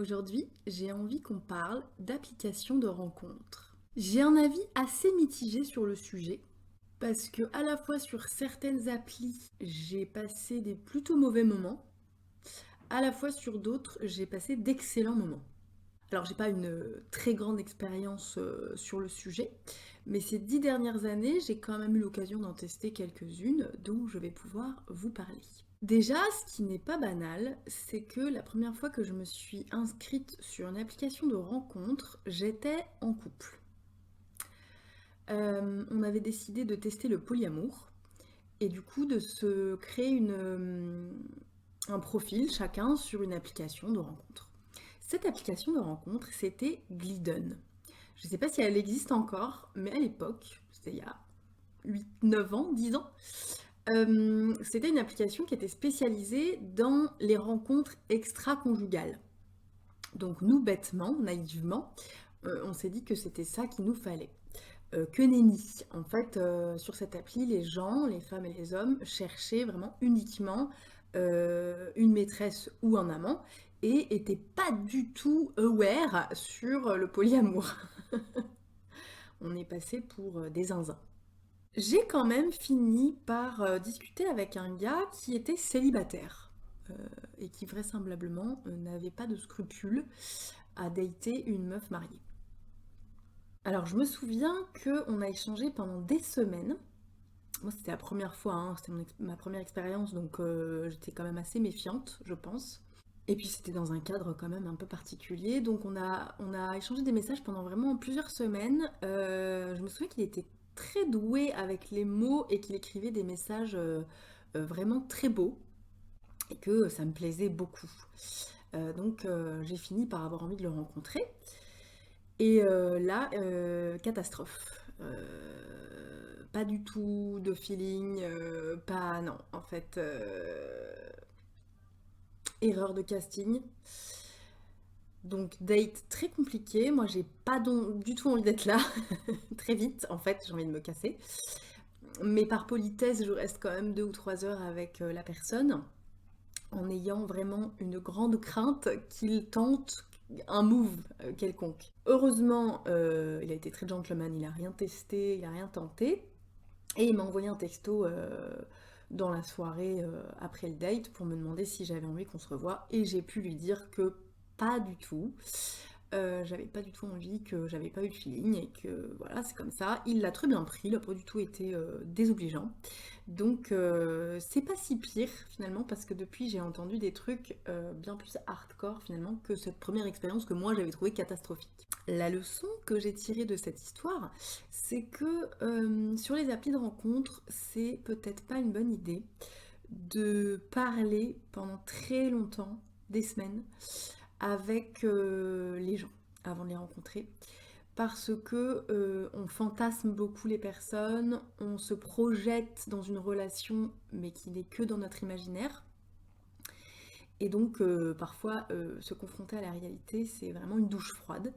Aujourd'hui, j'ai envie qu'on parle d'applications de rencontres. J'ai un avis assez mitigé sur le sujet parce que à la fois sur certaines applis, j'ai passé des plutôt mauvais moments, à la fois sur d'autres, j'ai passé d'excellents moments. Alors, j'ai pas une très grande expérience sur le sujet, mais ces 10 dernières années, j'ai quand même eu l'occasion d'en tester quelques-unes, dont je vais pouvoir vous parler. Déjà, ce qui n'est pas banal, c'est que la première fois que je me suis inscrite sur une application de rencontre, j'étais en couple. On avait décidé de tester le polyamour et du coup de se créer un profil chacun sur une application de rencontre. Cette application de rencontre, c'était Glidden. Je ne sais pas si elle existe encore, mais à l'époque, c'était il y a 8, 9 ans, 10 ans, c'était une application qui était spécialisée dans les rencontres extra-conjugales. Donc nous, bêtement, naïvement, on s'est dit que c'était ça qu'il nous fallait. Que nenni. En fait, sur cette appli, les gens, les femmes et les hommes, cherchaient vraiment uniquement une maîtresse ou un amant et étaient pas du tout aware sur le polyamour. On est passé pour des zinzins. J'ai quand même fini par discuter avec un gars qui était célibataire euh, et qui vraisemblablement n'avait pas de scrupules à dater une meuf mariée. Alors je me souviens qu'on a échangé pendant des semaines. Moi c'était la première fois, hein, c'était ma première expérience, donc j'étais quand même assez méfiante, je pense. Et puis c'était dans un cadre quand même un peu particulier, donc on a échangé des messages pendant vraiment plusieurs semaines. Je me souviens qu'il était très doué avec les mots et qu'il écrivait des messages vraiment très beaux et que ça me plaisait beaucoup. Donc j'ai fini par avoir envie de le rencontrer. Et là, catastrophe. Pas du tout de feeling, pas... Non, en fait, erreur de casting. Donc date très compliqué, moi j'ai pas du tout envie d'être là, très vite en fait, j'ai envie de me casser. Mais par politesse, je reste quand même 2 ou 3 heures avec la personne, en ayant vraiment une grande crainte qu'il tente un move quelconque. Heureusement, il a été très gentleman, il a rien testé, il a rien tenté, et il m'a envoyé un texto dans la soirée après le date pour me demander si j'avais envie qu'on se revoie, et j'ai pu lui dire que pas du tout. J'avais pas du tout envie, que j'avais pas eu de feeling et que voilà, c'est comme ça. Il l'a très bien pris, il a pas du tout été désobligeant. Donc c'est pas si pire finalement parce que depuis j'ai entendu des trucs bien plus hardcore finalement que cette première expérience que moi j'avais trouvée catastrophique. La leçon que j'ai tirée de cette histoire, c'est que sur les applis de rencontre, c'est peut-être pas une bonne idée de parler pendant très longtemps, des semaines, avec les gens avant de les rencontrer parce que on fantasme beaucoup les personnes, on se projette dans une relation mais qui n'est que dans notre imaginaire. Et donc parfois se confronter à la réalité c'est vraiment une douche froide.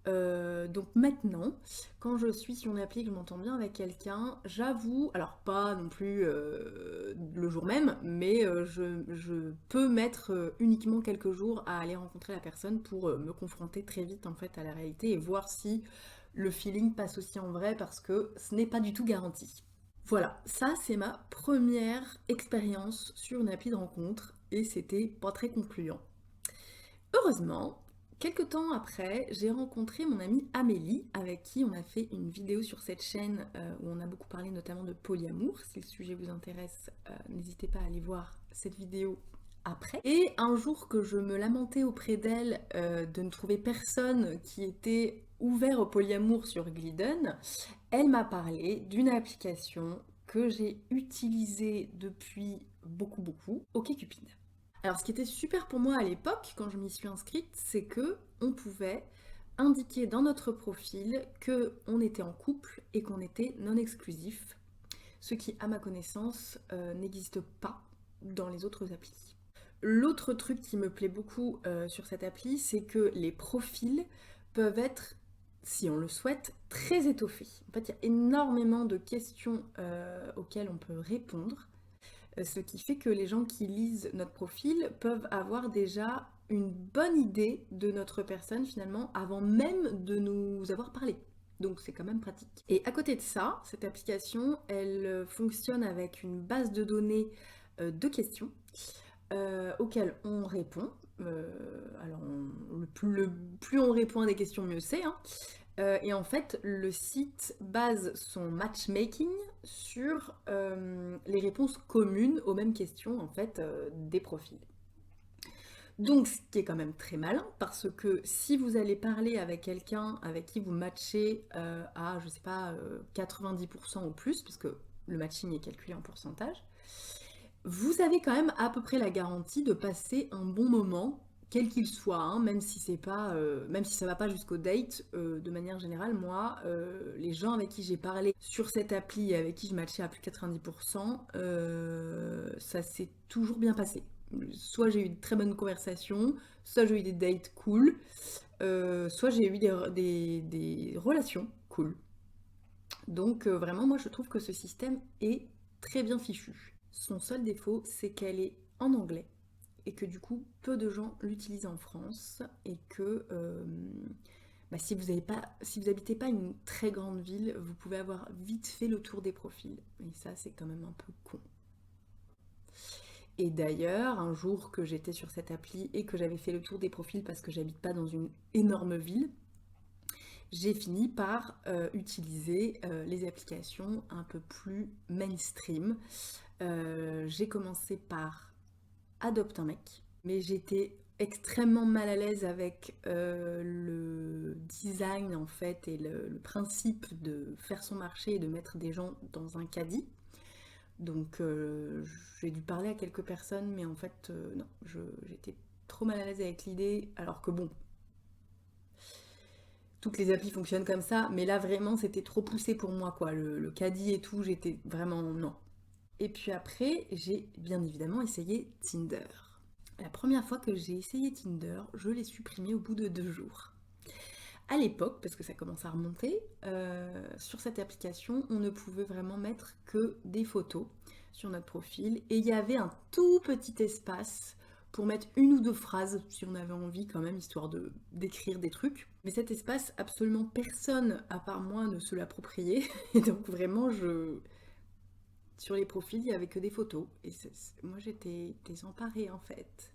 Donc maintenant, quand je suis sur une appli et que je m'entends bien avec quelqu'un, j'avoue, alors pas non plus le jour même, mais je peux mettre uniquement quelques jours à aller rencontrer la personne pour me confronter très vite en fait à la réalité et voir si le feeling passe aussi en vrai parce que ce n'est pas du tout garanti. Voilà, ça c'est ma première expérience sur une appli de rencontre et c'était pas très concluant. Heureusement, quelques temps après, j'ai rencontré mon amie Amélie, avec qui on a fait une vidéo sur cette chaîne où on a beaucoup parlé notamment de polyamour. Si le sujet vous intéresse, n'hésitez pas à aller voir cette vidéo après. Et un jour que je me lamentais auprès d'elle de ne trouver personne qui était ouvert au polyamour sur Glidden, elle m'a parlé d'une application que j'ai utilisée depuis beaucoup, OkCupid. Alors, ce qui était super pour moi à l'époque, quand je m'y suis inscrite, c'est que on pouvait indiquer dans notre profil que on était en couple et qu'on était non exclusif, ce qui, à ma connaissance, n'existe pas dans les autres applis. L'autre truc qui me plaît beaucoup sur cette appli, c'est que les profils peuvent être, si on le souhaite, très étoffés. En fait, il y a énormément de questions auxquelles on peut répondre Ce qui fait que les gens qui lisent notre profil peuvent avoir déjà une bonne idée de notre personne finalement avant même de nous avoir parlé. Donc c'est quand même pratique. Et à côté de ça, cette application, elle fonctionne avec une base de données de questions auxquelles on répond. Alors le plus on répond à des questions, mieux c'est, hein. Et en fait, le site base son matchmaking sur les réponses communes aux mêmes questions en fait des profils. Donc, ce qui est quand même très malin, parce que si vous allez parler avec quelqu'un avec qui vous matchez à, je sais pas, 90% ou plus, parce que le matching est calculé en pourcentage, vous avez quand même à peu près la garantie de passer un bon moment, quel qu'il soit, hein, même si c'est pas, même si ça va pas jusqu'au date. De manière générale, moi, les gens avec qui j'ai parlé sur cette appli et avec qui je matchais à plus de 90%, ça s'est toujours bien passé. Soit j'ai eu de très bonnes conversations, soit j'ai eu des dates cool, soit j'ai eu des relations cool. Donc vraiment, moi je trouve que ce système est très bien fichu. Son seul défaut, c'est qu'elle est en anglais et que du coup, peu de gens l'utilisent en France et que bah, si vous habitez pas une très grande ville, vous pouvez avoir vite fait le tour des profils. Et ça, c'est quand même un peu con. Et d'ailleurs, un jour que j'étais sur cette appli et que j'avais fait le tour des profils parce que j'habite pas dans une énorme ville, j'ai fini par utiliser les applications un peu plus mainstream. J'ai commencé par Adopte un mec, mais j'étais extrêmement mal à l'aise avec le design en fait et le principe de faire son marché et de mettre des gens dans un caddie. Donc j'ai dû parler à quelques personnes, mais en fait non, j'étais trop mal à l'aise avec l'idée, alors que bon, toutes les applis fonctionnent comme ça, mais là vraiment c'était trop poussé pour moi quoi, le caddie et tout, j'étais vraiment non. Et puis après, j'ai bien évidemment essayé Tinder. La première fois que j'ai essayé Tinder, je l'ai supprimé au bout de 2 jours. À l'époque, parce que ça commence à remonter, sur cette application, on ne pouvait vraiment mettre que des photos sur notre profil et il y avait un tout petit espace pour mettre une ou deux phrases si on avait envie quand même, histoire de d'écrire des trucs. Mais cet espace, absolument personne à part moi ne se l'appropriait. Et donc vraiment, sur les profils, il n'y avait que des photos. Et moi, j'étais désemparée en fait.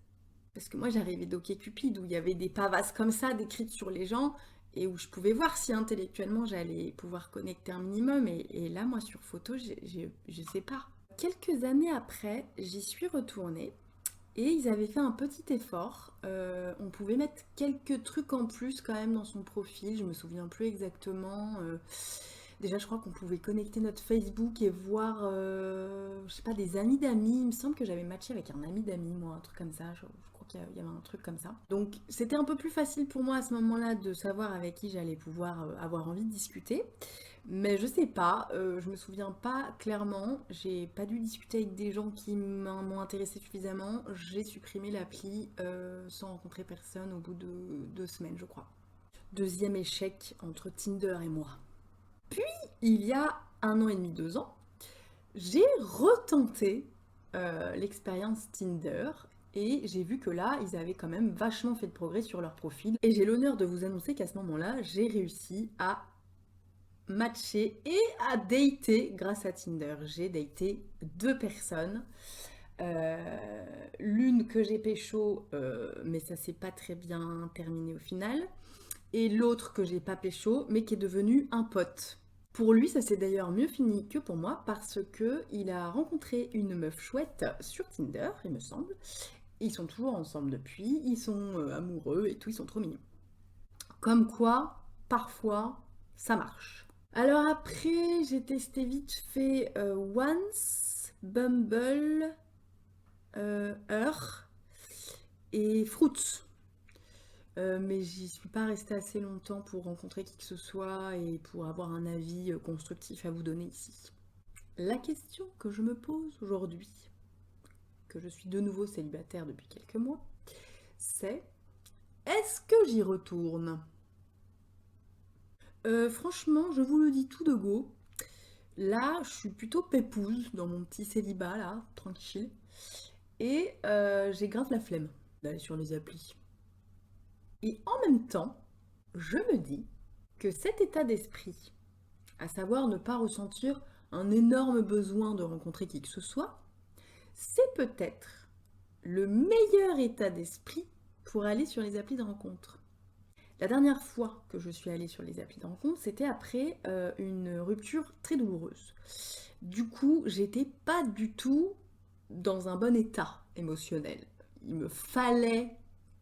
Parce que moi, j'arrivais d'OkCupid où il y avait des pavasses comme ça décrites sur les gens et où je pouvais voir si intellectuellement j'allais pouvoir connecter un minimum. Et là, moi, sur photo, je sais pas. Quelques années après, j'y suis retournée et ils avaient fait un petit effort. On pouvait mettre quelques trucs en plus quand même dans son profil. Je me souviens plus exactement. Déjà, je crois qu'on pouvait connecter notre Facebook et voir, je sais pas, des amis d'amis. Il me semble que j'avais matché avec un ami d'amis, moi, un truc comme ça. Je crois qu'il y avait un truc comme ça. Donc, c'était un peu plus facile pour moi à ce moment-là de savoir avec qui j'allais pouvoir avoir envie de discuter. Mais je sais pas, je me souviens pas clairement. J'ai pas dû discuter avec des gens qui m'ont intéressé suffisamment. J'ai supprimé l'appli sans rencontrer personne au bout de 2 semaines, je crois. Deuxième échec entre Tinder et moi. Il y a 1 an et demi, 2 ans, j'ai retenté l'expérience Tinder et j'ai vu que là, ils avaient quand même vachement fait de progrès sur leur profil. Et j'ai l'honneur de vous annoncer qu'à ce moment-là, j'ai réussi à matcher et à dater grâce à Tinder. J'ai daté 2 personnes. L'une que j'ai pécho, mais ça s'est pas très bien terminé au final. Et l'autre que j'ai pas pécho, mais qui est devenu un pote. Pour lui, ça s'est d'ailleurs mieux fini que pour moi parce que il a rencontré une meuf chouette sur Tinder, il me semble. Ils sont toujours ensemble depuis, ils sont amoureux et tout, ils sont trop mignons. Comme quoi, parfois, ça marche. Alors après, j'ai testé vite fait Once, Bumble, Her et Fruits. Mais j'y suis pas restée assez longtemps pour rencontrer qui que ce soit et pour avoir un avis constructif à vous donner ici. La question que je me pose aujourd'hui, que je suis de nouveau célibataire depuis quelques mois, c'est est-ce que j'y retourne? Franchement, je vous le dis tout de go, Là, je suis plutôt pépouse dans mon petit célibat, là, tranquille. Et j'ai grave la flemme d'aller sur les applis. Et en même temps, je me dis que cet état d'esprit, à savoir ne pas ressentir un énorme besoin de rencontrer qui que ce soit, c'est peut-être le meilleur état d'esprit pour aller sur les applis de rencontre. La dernière fois que je suis allée sur les applis de rencontre, c'était après une rupture très douloureuse. Du coup, j'étais pas du tout dans un bon état émotionnel. Il me fallait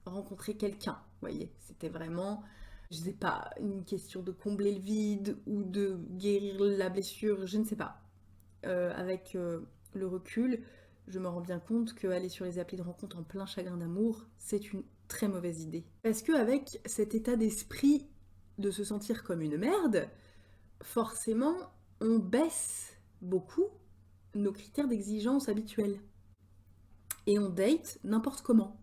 rencontrer quelqu'un, vous voyez. C'était vraiment, je sais pas, une question de combler le vide ou de guérir la blessure, je ne sais pas. Avec le recul, je me rends bien compte qu'aller sur les applis de rencontre en plein chagrin d'amour, c'est une très mauvaise idée. Parce qu'avec cet état d'esprit de se sentir comme une merde, forcément, on baisse beaucoup nos critères d'exigence habituels. Et on date n'importe comment.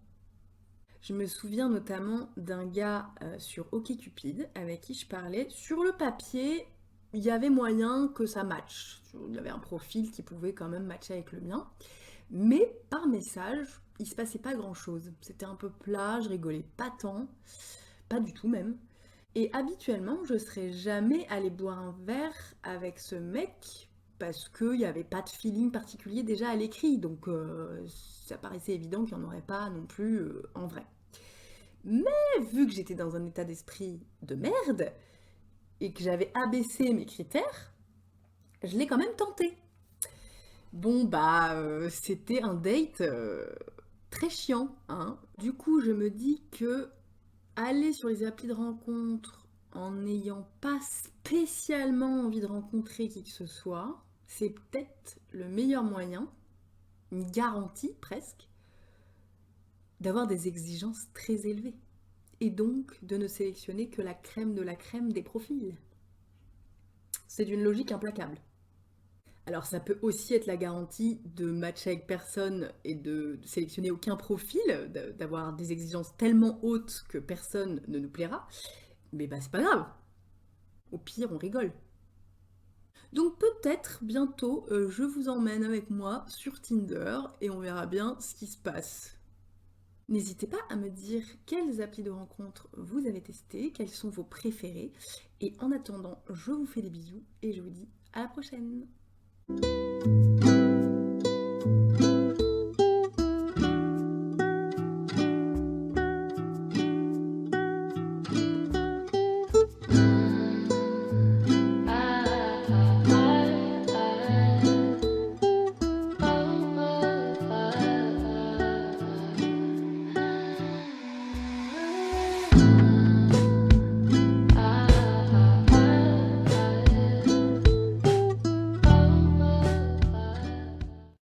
Je me souviens notamment d'un gars sur OkCupid avec qui je parlais. Sur le papier, il y avait moyen que ça matche. Il y avait un profil qui pouvait quand même matcher avec le mien. Mais par message, il se passait pas grand-chose. C'était un peu plat, je rigolais pas tant, pas du tout même. Et habituellement, je serais jamais allée boire un verre avec ce mec parce qu'il n'y avait pas de feeling particulier déjà à l'écrit. Donc ça paraissait évident qu'il n'y en aurait pas non plus en vrai. Mais vu que j'étais dans un état d'esprit de merde et que j'avais abaissé mes critères, je l'ai quand même tenté. Bon bah c'était un date très chiant, hein. Du coup je me dis que aller sur les applis de rencontre en n'ayant pas spécialement envie de rencontrer qui que ce soit, c'est peut-être le meilleur moyen, une garantie presque, d'avoir des exigences très élevées. Et donc de ne sélectionner que la crème de la crème des profils. C'est d'une logique implacable. Alors ça peut aussi être la garantie de matcher avec personne et de sélectionner aucun profil, d'avoir des exigences tellement hautes que personne ne nous plaira. Mais bah c'est pas grave. Au pire, on rigole. Donc peut-être bientôt, je vous emmène avec moi sur Tinder et on verra bien ce qui se passe. N'hésitez pas à me dire quelles applis de rencontre vous avez testées, quels sont vos préférés. Et en attendant, je vous fais des bisous et je vous dis à la prochaine.